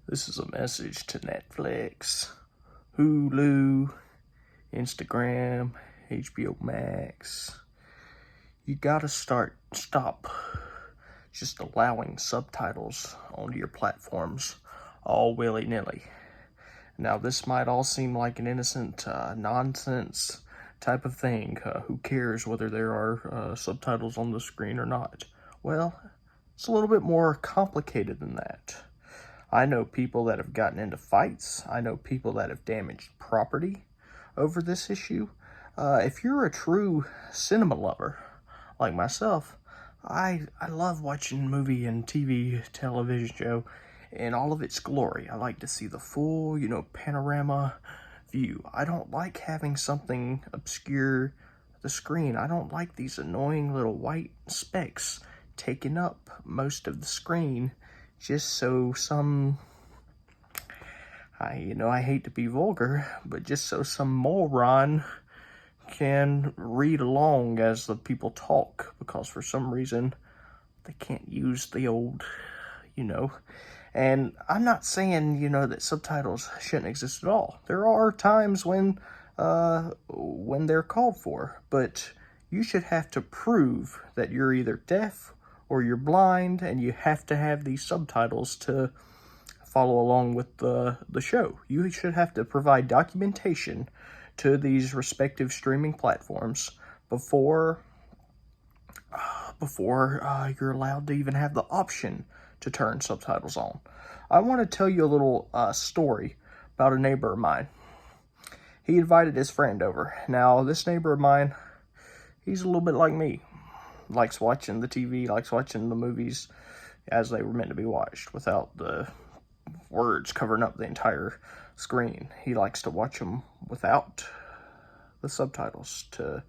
This is a message to Netflix, Hulu, Instagram, HBO Max. You gotta stop just allowing subtitles onto your platforms all willy-nilly. Now, this might all seem like an innocent nonsense type of thing. Who cares whether there are subtitles on the screen or not? Well, it's a little bit more complicated than that. I know people that have gotten into fights. I know people that have damaged property over this issue. If you're a true cinema lover like myself, I love watching movie and television show in all of its glory. I like to see the full, panorama view. I don't like having something obscure the screen. I don't like these annoying little white specks taking up most of the screen just so I hate to be vulgar, but just so some moron can read along as the people talk, because for some reason they can't use the old, And I'm not saying, that subtitles shouldn't exist at all. There are times when they're called for, but you should have to prove that you're either deaf or you're blind, and you have to have these subtitles to follow along with the show. You should have to provide documentation to these respective streaming platforms before you're allowed to even have the option to turn subtitles on. I want to tell you a little story about a neighbor of mine. He invited his friend over. Now, this neighbor of mine, he's a little bit like me. Likes watching the TV, likes watching the movies as they were meant to be watched, without the words covering up the entire screen. He likes to watch them without the subtitles, to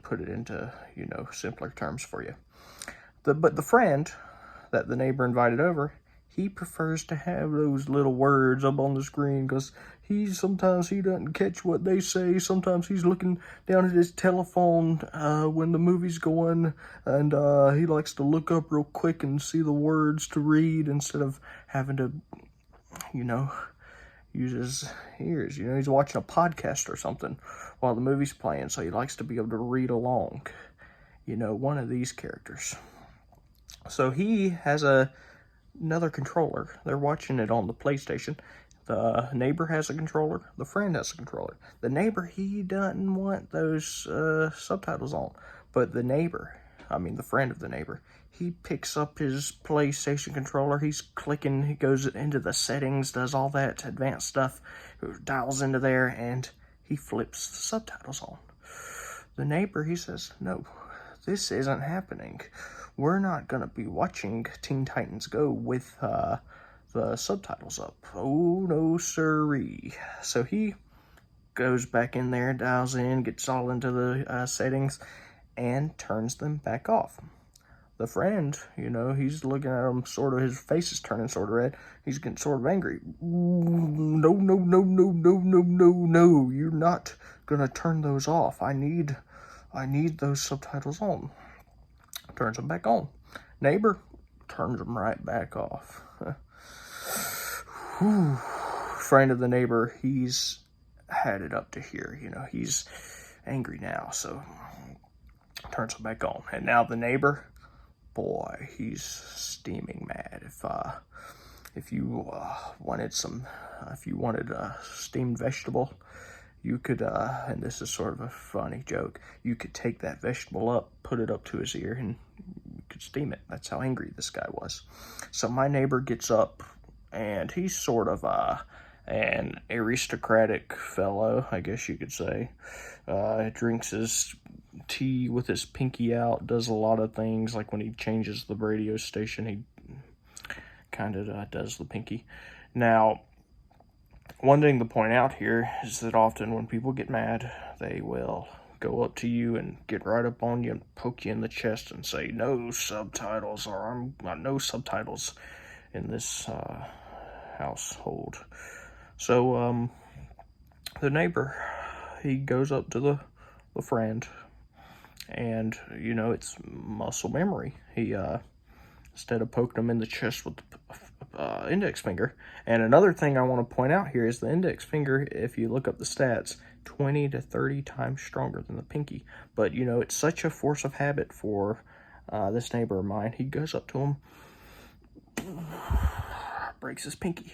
put it into, simpler terms for you. But the friend that the neighbor invited over, he prefers to have those little words up on the screen, because sometimes he doesn't catch what they say. Sometimes he's looking down at his telephone when the movie's going, and he likes to look up real quick and see the words to read instead of having to, use his ears. He's watching a podcast or something while the movie's playing, so he likes to be able to read along. One of these characters. So he has another controller. They're watching it on the PlayStation. The neighbor has a controller. The friend has a controller. The neighbor, he doesn't want those subtitles on. But the friend of the neighbor, he picks up his PlayStation controller. He's clicking. He goes into the settings, does all that advanced stuff, dials into there, and he flips the subtitles on. The neighbor, he says, "No, this isn't happening. We're not going to be watching Teen Titans Go with the subtitles up. Oh, no siree." So he goes back in there, dials in, gets all into the settings, and turns them back off. The friend, he's looking at him, his face is turning sort of red. He's getting sort of angry. No, no, no, no, no, no, no, no. You're not going to turn those off. I need those subtitles on. Turns them back on. Neighbor turns them right back off. Friend of the neighbor, he's had it up to here. He's angry now, so turns them back on. And now the neighbor, boy, he's steaming mad. If you wanted a steamed vegetable, you could, and this is sort of a funny joke, you could take that vegetable up, put it up to his ear, and you could steam it. That's how angry this guy was. So my neighbor gets up, and he's sort of an aristocratic fellow, I guess you could say. Drinks his tea with his pinky out, does a lot of things, like when he changes the radio station, he kind of does the pinky. Now, one thing to point out here is that often when people get mad, they will go up to you and get right up on you and poke you in the chest and say, "No subtitles," or "No subtitles in this household." So, the neighbor, he goes up to the friend, and, it's muscle memory. He, instead of poking him in the chest with a index finger. And another thing I want to point out here is the index finger, if you look up the stats, 20 to 30 times stronger than the pinky. But, you know, it's such a force of habit for this neighbor of mine. He goes up to him, breaks his pinky.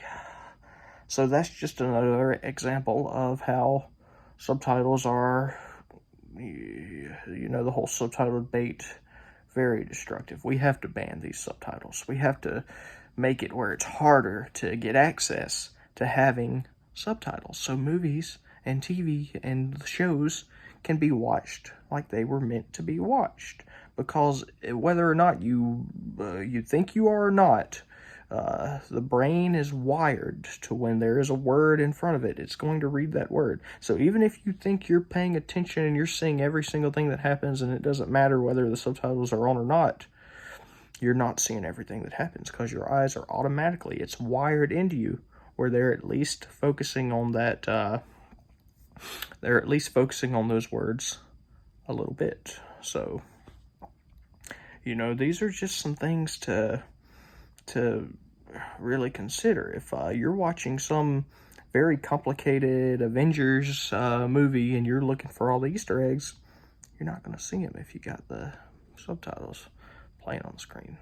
So that's just another example of how subtitles are, you know, the whole subtitle debate, very destructive. We have to ban these subtitles. We have to make it where it's harder to get access to having subtitles, so movies and TV and shows can be watched like they were meant to be watched. Because whether or not you think you are or not, the brain is wired to when there is a word in front of it, it's going to read that word. So even if you think you're paying attention and you're seeing every single thing that happens and it doesn't matter whether the subtitles are on or not, you're not seeing everything that happens because your eyes are automatically, it's wired into you where they're at least focusing on that, they're at least focusing on those words a little bit. So, you know, these are just some things to really consider. If you're watching some very complicated Avengers movie and you're looking for all the Easter eggs, you're not going to see them if you got the subtitles playing on the screen.